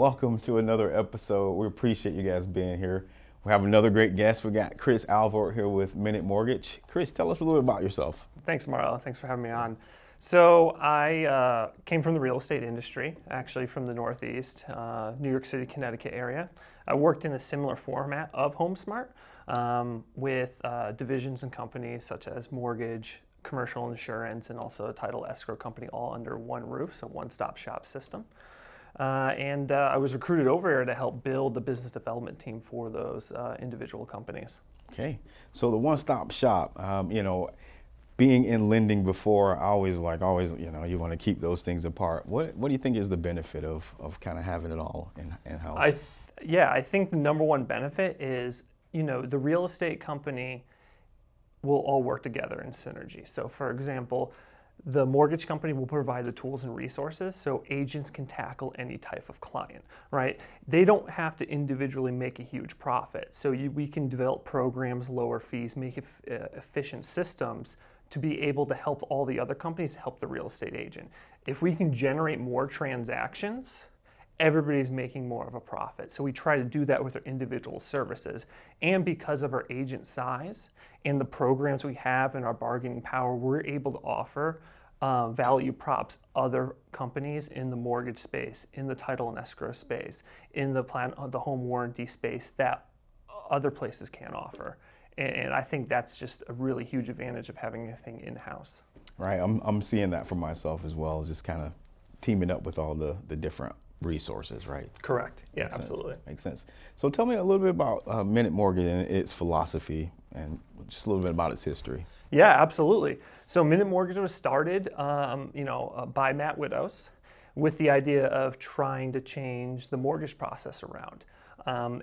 Welcome to another episode. We appreciate you guys being here. We have another great guest. We got Chris Alvord here with Minute Mortgage. Chris, tell us a little bit about yourself. Thanks, Marla. Thanks for having me on. So I came from the real estate industry, actually from the Northeast, New York City, Connecticut area. I worked in a similar format of HomeSmart with divisions and companies such as mortgage, commercial insurance, and also a title escrow company all under one roof, so one-stop shop system. I was recruited over here to help build the business development team for those individual companies. Okay, so the one-stop shop, being in lending before, I always, you want to keep those things apart. What do you think is the benefit of kind of having it all in-house? I think the number one benefit is, the real estate company will all work together in synergy. So for example, the mortgage company will provide the tools and resources so agents can tackle any type of client, right? They don't have to individually make a huge profit. So we can develop programs, lower fees, make efficient systems to be able to help all the other companies help the real estate agent. If we can generate more transactions, everybody's making more of a profit. So we try to do that with our individual services. And because of our agent size and the programs we have and our bargaining power, we're able to offer value props other companies in the mortgage space, in the title and escrow space, in the home warranty space that other places can't offer. And I think that's just a really huge advantage of having a thing in-house. Right, I'm seeing that for myself as well, just kind of teaming up with all the different resources, right? Correct. Yeah, Makes absolutely. Sense. Makes sense. So tell me a little bit about Minute Mortgage and its philosophy, and just a little bit about its history. Yeah, absolutely. So Minute Mortgage was started, by Matt Widows, with the idea of trying to change the mortgage process around.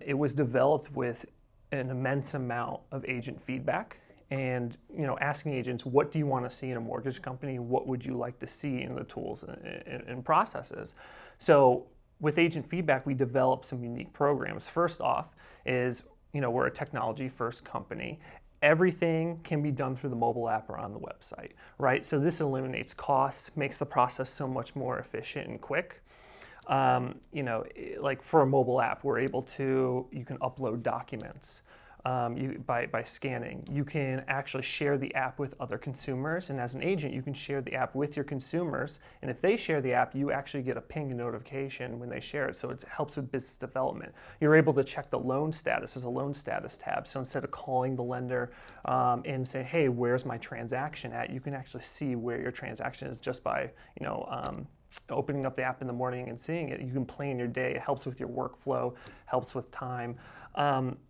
It was developed with an immense amount of agent feedback. And asking agents, what do you want to see in a mortgage company? What would you like to see in the tools and processes? So with agent feedback, we developed some unique programs. First off is, we're a technology-first company. Everything can be done through the mobile app or on the website, right? So this eliminates costs, makes the process so much more efficient and quick. Like for a mobile app, you can upload documents. By scanning. You can actually share the app with other consumers, and as an agent you can share the app with your consumers, and if they share the app you actually get a ping notification when they share it, so it helps with business development. You're able to check the loan status. There's a loan status tab, so instead of calling the lender and say, hey, where's my transaction at, you can actually see where your transaction is just by opening up the app in the morning and seeing it. You can plan your day. It helps with your workflow, helps with time.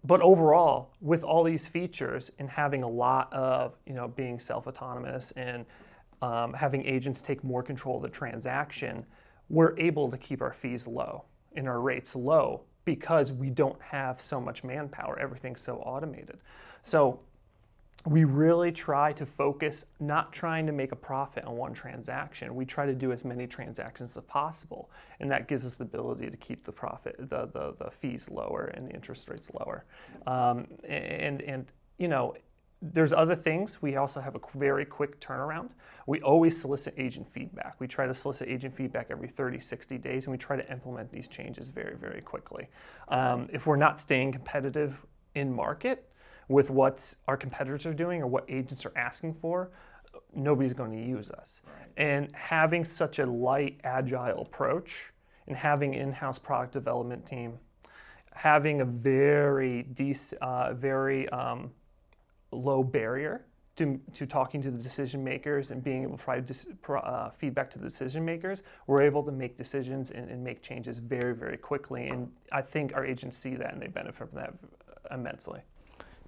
But overall, with all these features and having a lot of, being self-autonomous and having agents take more control of the transaction, we're able to keep our fees low and our rates low because we don't have so much manpower. Everything's so automated. So we really try to focus, not trying to make a profit on one transaction. We try to do as many transactions as possible, and that gives us the ability to keep the profit, the fees lower and the interest rates lower. There's other things. We also have a very quick turnaround. We always solicit agent feedback. We try to solicit agent feedback every 30, 60 days, and we try to implement these changes very, very quickly. If we're not staying competitive in market with what our competitors are doing or what agents are asking for, nobody's going to use us. Right. And having such a light, agile approach and having an in-house product development team, having a very low barrier to talking to the decision makers and being able to provide feedback to the decision makers, we're able to make decisions and make changes very, very quickly. And I think our agents see that and they benefit from that immensely.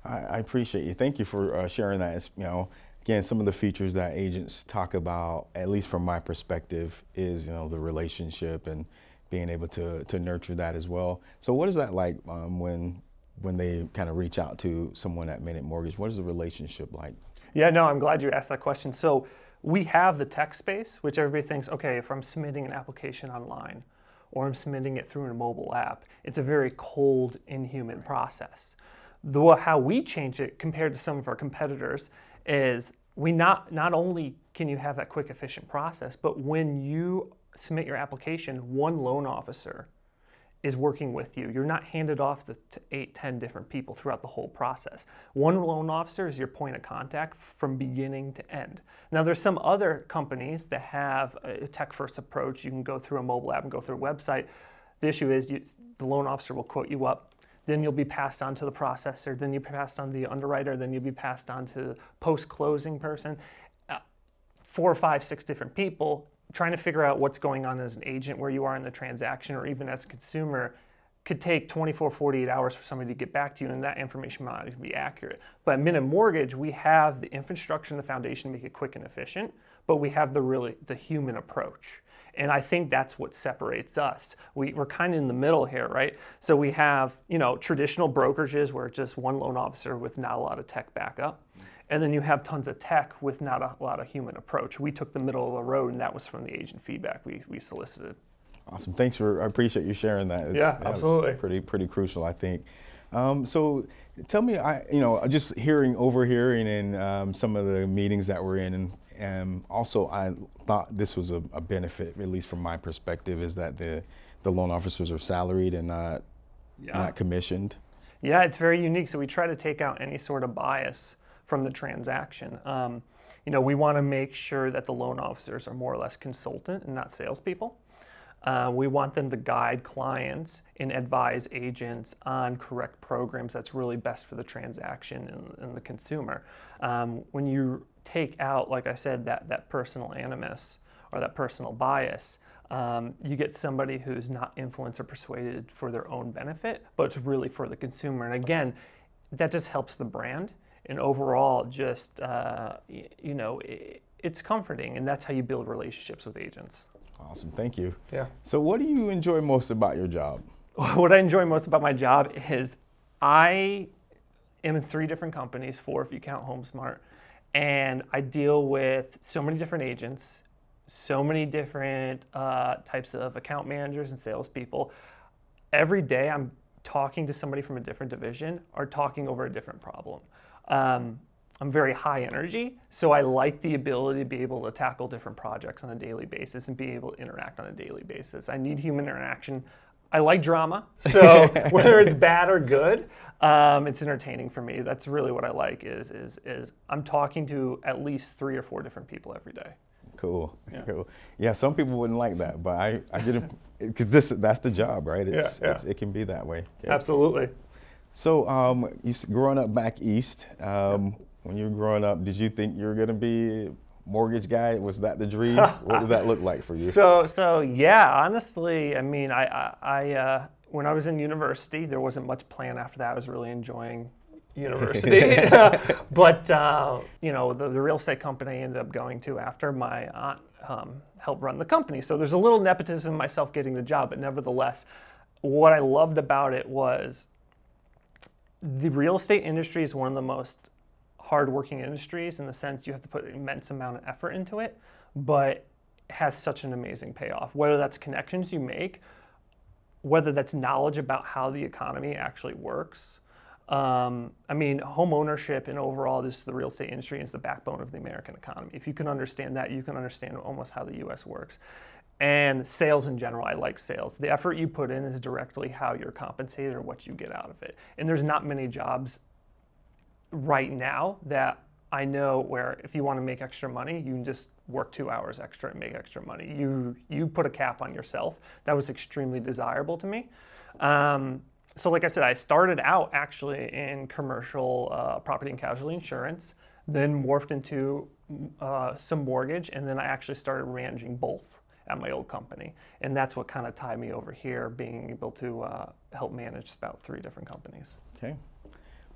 I appreciate you. Thank you for sharing that. It's, again, some of the features that agents talk about, at least from my perspective, is the relationship and being able to nurture that as well. So what is that like when they kind of reach out to someone at Minute Mortgage? What is the relationship like? Yeah, no, I'm glad you asked that question. So we have the tech space, which everybody thinks, okay, if I'm submitting an application online or I'm submitting it through a mobile app, it's a very cold, inhuman process. How we change it compared to some of our competitors is we not only can you have that quick, efficient process, but when you submit your application, one loan officer is working with you. You're not handed off to 8, 10 different people throughout the whole process. One loan officer is your point of contact from beginning to end. Now, there's some other companies that have a tech-first approach. You can go through a mobile app and go through a website. The issue is the loan officer will quote you up, then you'll be passed on to the processor, then you'll be passed on to the underwriter, then you'll be passed on to the post-closing person. 4, 5, 6 different people. Trying to figure out what's going on as an agent, where you are in the transaction, or even as a consumer, could take 24, 48 hours for somebody to get back to you, and that information might not even be accurate. But at Minute Mortgage, we have the infrastructure and the foundation to make it quick and efficient, but we have the human approach. And I think that's what separates us. We're kind of in the middle here, right? So we have, traditional brokerages where it's just one loan officer with not a lot of tech backup. And then you have tons of tech with not a lot of human approach. We took the middle of the road, and that was from the agent feedback we solicited. Awesome. Thanks I appreciate you sharing that. Absolutely. It's pretty crucial, I think. So tell me, just overhearing in some of the meetings that we're in, and also I thought this was a benefit, at least from my perspective, is that the loan officers are salaried and not commissioned. Yeah, it's very unique. So we try to take out any sort of bias from the transaction. We want to make sure that the loan officers are more or less consultant and not salespeople. We want them to guide clients and advise agents on correct programs that's really best for the transaction and the consumer. When you take out, like I said, that personal animus or that personal bias, you get somebody who's not influenced or persuaded for their own benefit, but it's really for the consumer. And again, that just helps the brand. And overall, just, it's comforting, and that's how you build relationships with agents. Awesome, thank you. Yeah. So what do you enjoy most about your job? What I enjoy most about my job is I am in 3 different companies, 4 if you count HomeSmart, and I deal with so many different agents, so many different types of account managers and salespeople. Every day I'm talking to somebody from a different division or talking over a different problem. I'm very high energy, so I like the ability to be able to tackle different projects on a daily basis and be able to interact on a daily basis. I need human interaction. I like drama, so whether it's bad or good, it's entertaining for me. That's really what I like is I'm talking to at least 3 or 4 different people every day. Cool. Yeah. Cool. Yeah, some people wouldn't like that, but I didn't, because that's the job, right? It can be that way. Okay. Absolutely. So growing up back east, when you were growing up, did you think you were going to be a mortgage guy? Was that the dream? What did that look like for you? So yeah, honestly, I mean, I when I was in university, there wasn't much plan after that. I was really enjoying university. But, the real estate company I ended up going to after my aunt helped run the company. So there's a little nepotism in myself getting the job, but nevertheless, what I loved about it was the real estate industry is one of the most hardworking industries in the sense you have to put an immense amount of effort into it, but has such an amazing payoff. Whether that's connections you make, whether that's knowledge about how the economy actually works. Home ownership and overall just the real estate industry is the backbone of the American economy. If you can understand that, you can understand almost how the U.S. works. And sales in general, I like sales. The effort you put in is directly how you're compensated or what you get out of it. And there's not many jobs right now that I know where if you want to make extra money, you can just work 2 hours extra and make extra money. You put a cap on yourself. That was extremely desirable to me. So like I said, I started out actually in commercial property and casualty insurance, then morphed into some mortgage, and then I actually started managing both at my old company. And that's what kind of tied me over here, being able to help manage about 3 different companies. Okay.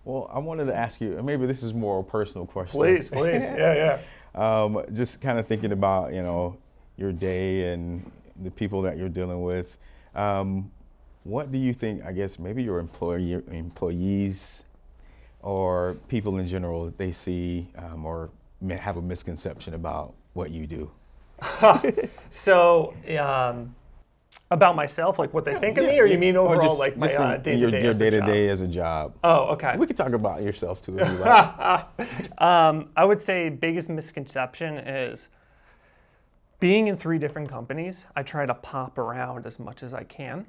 Well, I wanted to ask you, maybe this is more a personal question. Please. Yeah. Just kind of thinking about, your day and the people that you're dealing with. What do you think, I guess, maybe your employees or people in general, they see or have a misconception about what you do? So, about myself, like what they think of me, or you mean overall, like my day-to-day your day-to-day as a job? Oh, okay. We could talk about yourself too if you like. I would say biggest misconception is being in 3 different companies. I try to pop around as much as I can.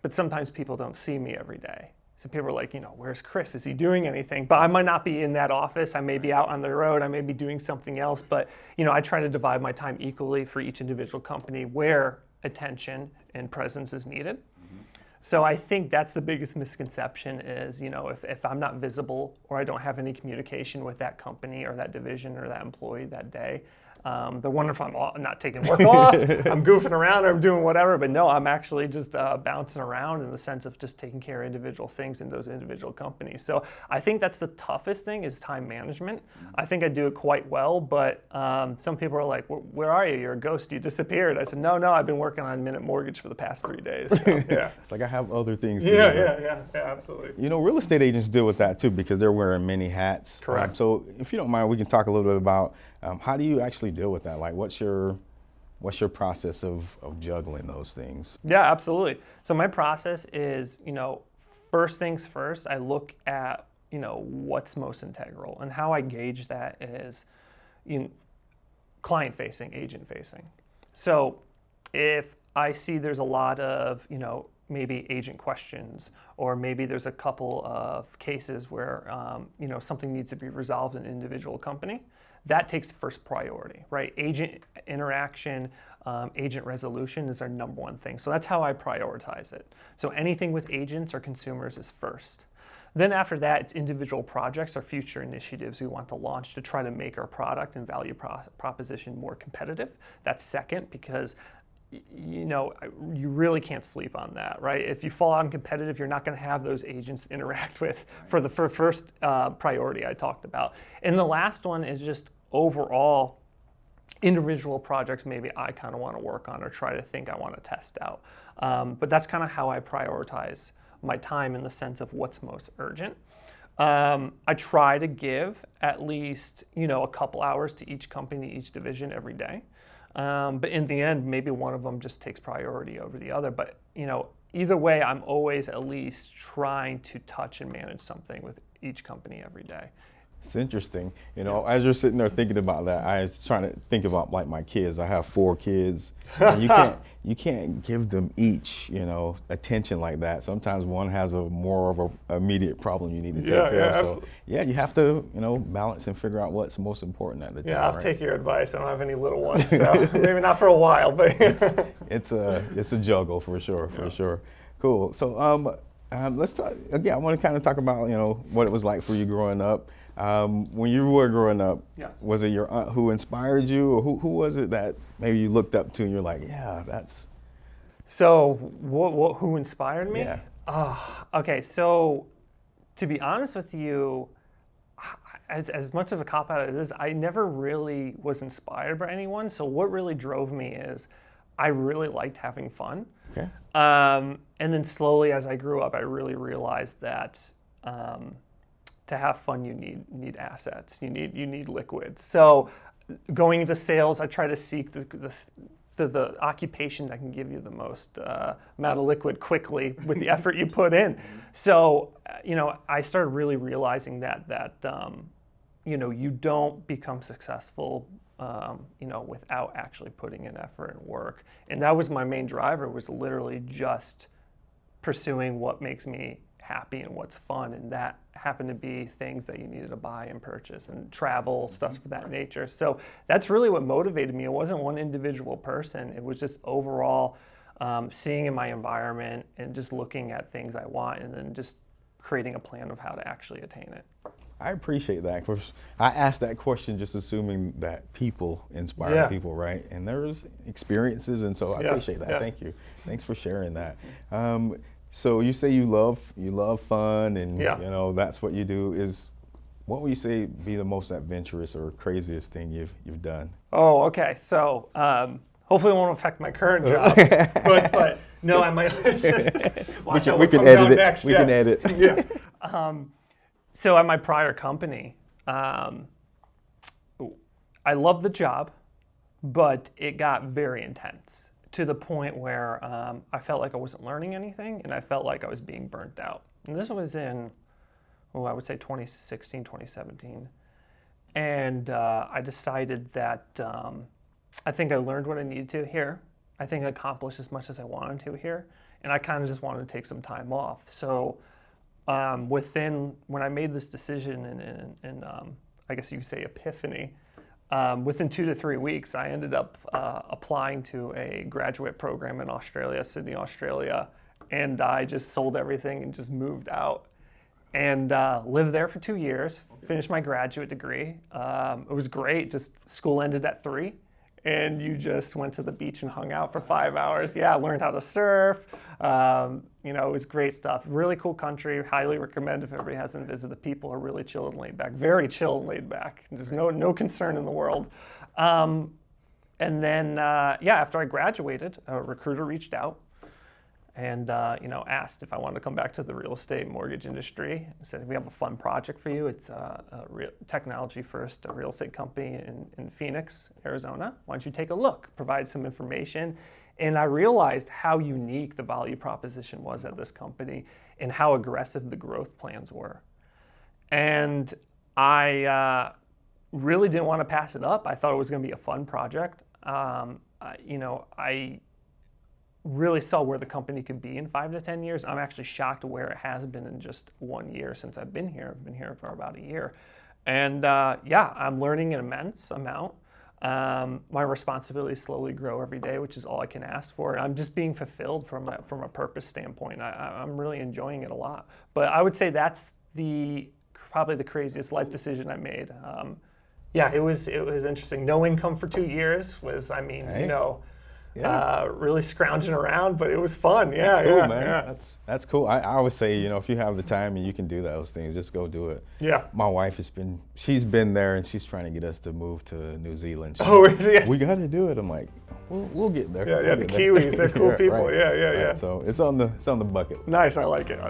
but sometimes people don't see me every day. So people are like, where's Chris? Is he doing anything? But I might not be in that office. I may be out on the road. I may be doing something else. But, I try to divide my time equally for each individual company where attention and presence is needed. So I think that's the biggest misconception is, if I'm not visible or I don't have any communication with that company or that division or that employee that day, they're wondering if I'm not taking work off, I'm goofing around, or I'm doing whatever. But no, I'm actually just bouncing around in the sense of just taking care of individual things in those individual companies. So I think that's the toughest thing is time management. I think I do it quite well, but some people are like, where are you? You're a ghost. You disappeared. I said, no, I've been working on Minute Mortgage for the past 3 days. So, yeah. It's like I have other things to do. Yeah, absolutely. Real estate agents deal with that too because they're wearing many hats. Correct. So if you don't mind, we can talk a little bit about how do you actually deal with that? Like, what's your process of juggling those things? Yeah, absolutely. So my process is, first things first, I look at, what's most integral, and how I gauge that is client facing, agent facing. So if I see there's a lot of, maybe agent questions, or maybe there's a couple of cases where, something needs to be resolved in an individual company, that takes first priority, right? Agent interaction, agent resolution is our number one thing. So that's how I prioritize it. So anything with agents or consumers is first. Then after that, it's individual projects or future initiatives we want to launch to try to make our product and value proposition more competitive. That's second, because you really can't sleep on that, right? If you fall on competitive, you're not going to have those agents interact with for the first priority I talked about. And the last one is just overall individual projects maybe I kind of want to work on or try to think I want to test out. But that's kind of how I prioritize my time in the sense of what's most urgent. I try to give at least, a couple hours to each company, each division every day. But in the end, maybe one of them just takes priority over the other. But, either way, I'm always at least trying to touch and manage something with each company every day. It's interesting. As you're sitting there thinking about that, I was trying to think about like my kids. I have 4 kids. And you can't give them each, attention like that. Sometimes one has a more of a immediate problem you need to take care of. So you have to, balance and figure out what's most important at the time. Yeah, I'll take your advice. I don't have any little ones, so maybe not for a while, but it's a juggle for sure, for sure. Cool. So let's talk again. I want to kind of talk about what it was like for you growing up. When you were growing up, yes. Was it your aunt who inspired you, or who was it that maybe you looked up to and you're like, yeah, that's... So who inspired me? Yeah. Okay, so to be honest with you, as much of a cop-out as it is, I never really was inspired by anyone. So what really drove me is I really liked having fun. Okay. And then slowly as I grew up, I really realized that to have fun, you need assets. You need liquid. So going into sales, I try to seek the occupation that can give you the most amount of liquid quickly with the effort you put in. So I started really realizing that you don't become successful without actually putting in effort and work. And that was my main driver, was literally just pursuing what makes me happy and what's fun, and that happened to be things that you needed to buy and purchase and travel, stuff of that nature. So that's really what motivated me. It wasn't one individual person. It was just overall seeing in my environment and just looking at things I want and then just creating a plan of how to actually attain it. I appreciate that. Of course, I asked that question just assuming that people inspire people, right? And there's experiences, and so I appreciate that. Thank you. Thanks for sharing that. So you say you love fun, and that's what you do. What would you say be the most adventurous or craziest thing you've done? Oh, okay. So hopefully it won't affect my current job, but no, I might. we can edit it. Next. We can edit. Yeah. So at my prior company, I loved the job, but it got very intense to the point where I felt like I wasn't learning anything, and I felt like I was being burnt out. And this was in, I would say 2016, 2017. And I decided that I think I learned what I needed to here. I think I accomplished as much as I wanted to here. and I kind of just wanted to take some time off. So when I made this decision and I guess you could say epiphany, within 2 to 3 weeks, I ended up applying to a graduate program in Australia, Sydney, Australia, and I just sold everything and just moved out and lived there for 2 years, finished my graduate degree. It was great, just school ended at 3, and you just went to the beach and hung out for 5 hours. Yeah, I learned how to surf. It was great stuff. Really cool country. Highly recommend if everybody hasn't visited. The people are really chill and laid back. Very chill and laid back. There's no concern in the world. And then, after I graduated, a recruiter reached out and asked if I wanted to come back to the real estate mortgage industry. I said, we have a fun project for you. It's a technology first, a real estate company in Phoenix, Arizona. Why don't you take a look, provide some information. And I realized how unique the value proposition was at this company and how aggressive the growth plans were. And I really didn't want to pass it up. I thought it was going to be a fun project. I really saw where the company could be in 5 to 10 years. I'm actually shocked where it has been in just 1 year since I've been here. I've been here for about a year. And I'm learning an immense amount. My responsibilities slowly grow every day, which is all I can ask for. I'm just being fulfilled from a purpose standpoint. I'm really enjoying it a lot. But I would say that's probably the craziest life decision I made. It was interesting. No income for 2 years was, really scrounging around, but it was fun. Yeah, that's cool, yeah, man. yeah. That's cool. I always say, if you have the time and you can do those things, just go do it. Yeah. My wife she's been there and she's trying to get us to move to New Zealand. Yes. We got to do it. I'm like, we'll get there. Yeah, the Kiwis, they're cool people. Right. Yeah. So it's on the bucket list. Nice, I like it.